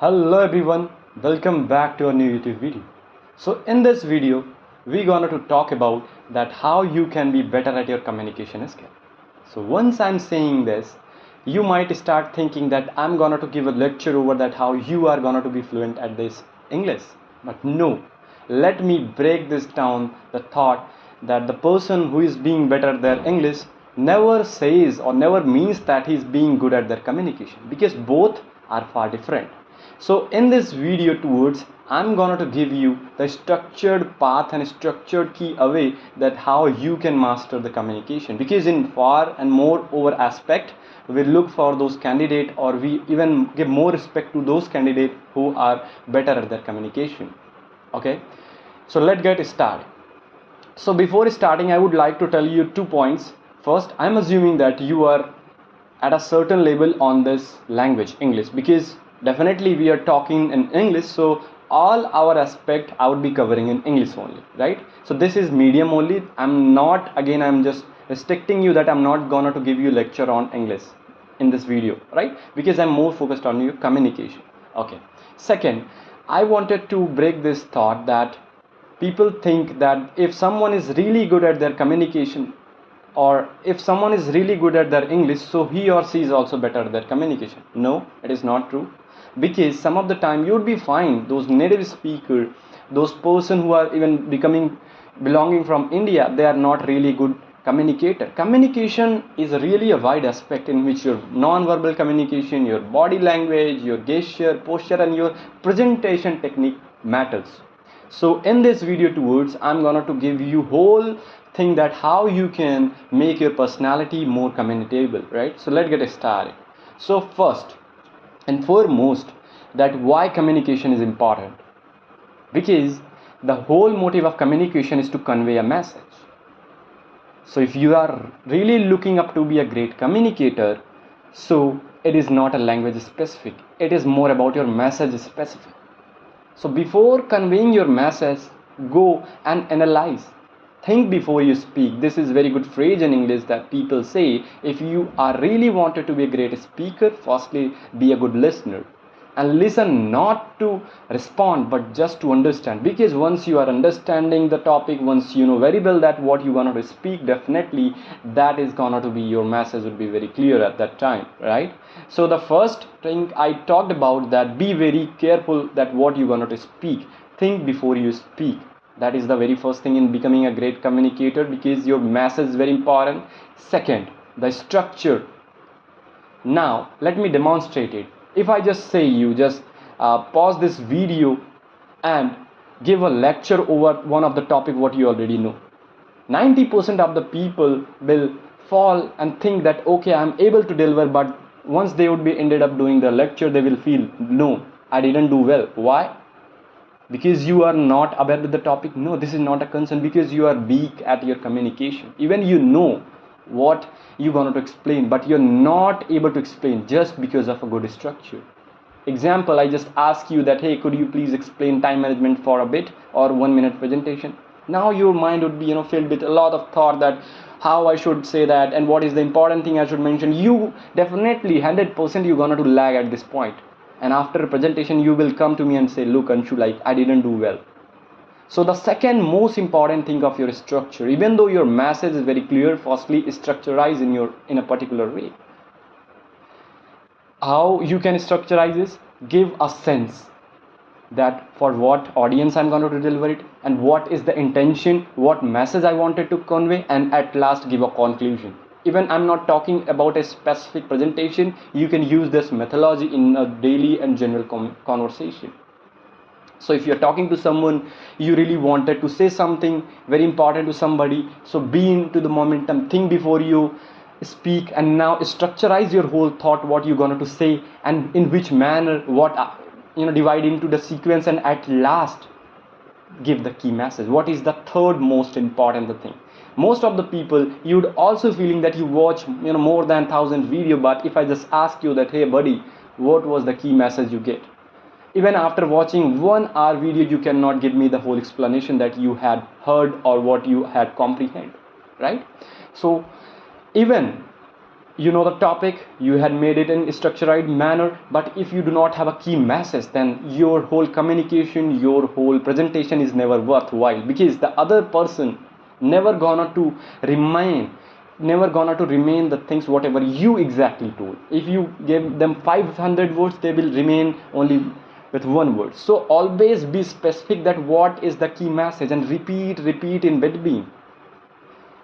Hello everyone, welcome back to a new YouTube video. So in this video, we're gonna to talk about that how you can be better at your communication skill. So once I'm saying this, you might start thinking that I'm gonna to give a lecture over that how you are gonna to be fluent at this English. But no, let me break this down the thought that the person who is being better at their English never says or never means that he's being good at their communication, because both are far different. So in this video towards, I'm going to give you the structured path and structured key away that how you can master the communication, because in far and more over aspect we look for those candidate, or we even give more respect to those candidate who are better at their communication. Okay, so let's get started. So before starting, I would like to tell you 2 points. First, I'm assuming that you are at a certain level on this language English, because definitely we are talking in English, so all our aspect I would be covering in English only, right? So this is medium only. I'm just restricting you that I'm not gonna to give you lecture on English in this video, right? Because I'm more focused on your communication. Okay, second, I wanted to break this thought that people think that if someone is really good at their communication, or if someone is really good at their English, so he or she is also better at their communication. No, it is not true, because some of the time you would be fine those native speaker, those person who are even belonging from India, they are not really good communicator. Communication is really a wide aspect in which your non-verbal communication, your body language, your gesture, posture, and your presentation technique matters. So in this video towards, I'm gonna to give you whole thing that how you can make your personality more communicable, right? So let's get started. So first and foremost, that why communication is important, because the whole motive of communication is to convey a message. So if you are really looking up to be a great communicator, so it is not a language specific, it is more about your message specific. So before conveying your message, go and analyze. Think before you speak. This is very good phrase in English that people say, if you are really wanted to be a great speaker, firstly be a good listener. And listen not to respond, but just to understand. Because once you are understanding the topic, once you know very well that what you're gonna speak, definitely that is gonna to be your message would be very clear at that time, right? So the first thing I talked about, that be very careful that what you're gonna to speak. Think before you speak. That is the very first thing in becoming a great communicator, because your message is very important. Second, the structure. Now let me demonstrate it. If I just say you just pause this video and give a lecture over one of the topic what you already know, 90% of the people will fall and think that okay, I'm able to deliver, but once they would be ended up doing the lecture, they will feel no, I didn't do well. Why? Because you are not aware with the topic. No, this is not a concern, because you are weak at your communication. Even you know what you're going to explain, but you're not able to explain just because of a good structure. Example, I just ask you that, hey, could you please explain time management for a bit, or 1 minute presentation. Now your mind would be filled with a lot of thought that how I should say that and what is the important thing I should mention. You definitely 100% you're gonna to lag at this point, and after a presentation you will come to me and say, look Anshu, like I didn't do well. So the second most important thing of your structure, even though your message is very clear, firstly structurize in a particular way. How you can structurize this? Give a sense that for what audience I'm going to deliver it, and what is the intention, what message I wanted to convey, and at last give a conclusion. Even I'm not talking about a specific presentation, you can use this methodology in a daily and general conversation. So if you're talking to someone, you really wanted to say something very important to somebody, so be into the momentum, think before you speak, and now structurize your whole thought, what you're going to say and in which manner, what divide into the sequence, and at last give the key message. What is the third most important thing? Most of the people, you would also feeling that you watch more than 1,000 video, but if I just ask you that, hey buddy, what was the key message you get? Even after watching 1 hour video, you cannot give me the whole explanation that you had heard or what you had comprehend, right? So even you know the topic, you had made it in a structured manner, but if you do not have a key message, then your whole communication, your whole presentation is never worthwhile, because the other person never gonna to remain never gonna to remain the things whatever you exactly told. If you give them 500 words, they will remain only with one word. So always be specific that what is the key message, and repeat in between,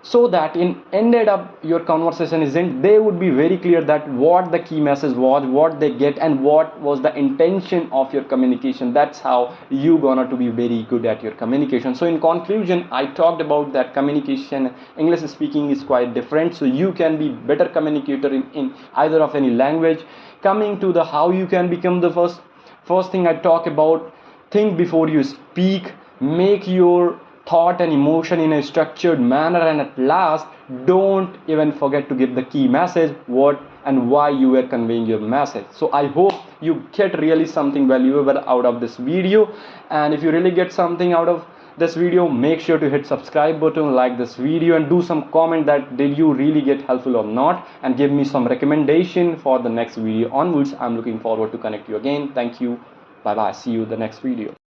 so that in ended up your conversation isn't, they would be very clear that what the key message was, what they get, and what was the intention of your communication. That's how you gonna to be very good at your communication. So in conclusion, I talked about that communication, English speaking is quite different, so you can be better communicator in either of any language. Coming to the how you can become the first thing I talk about, think before you speak, make your thought and emotion in a structured manner, and at last, don't even forget to give the key message, what and why you were conveying your message. So I hope you get really something valuable out of this video, and if you really get something out of this video, make sure to hit subscribe button, like this video, and do some comment that did you really get helpful or not, and give me some recommendation for the next video onwards. I'm looking forward to connect you again. Thank you. Bye bye. See you in the next video.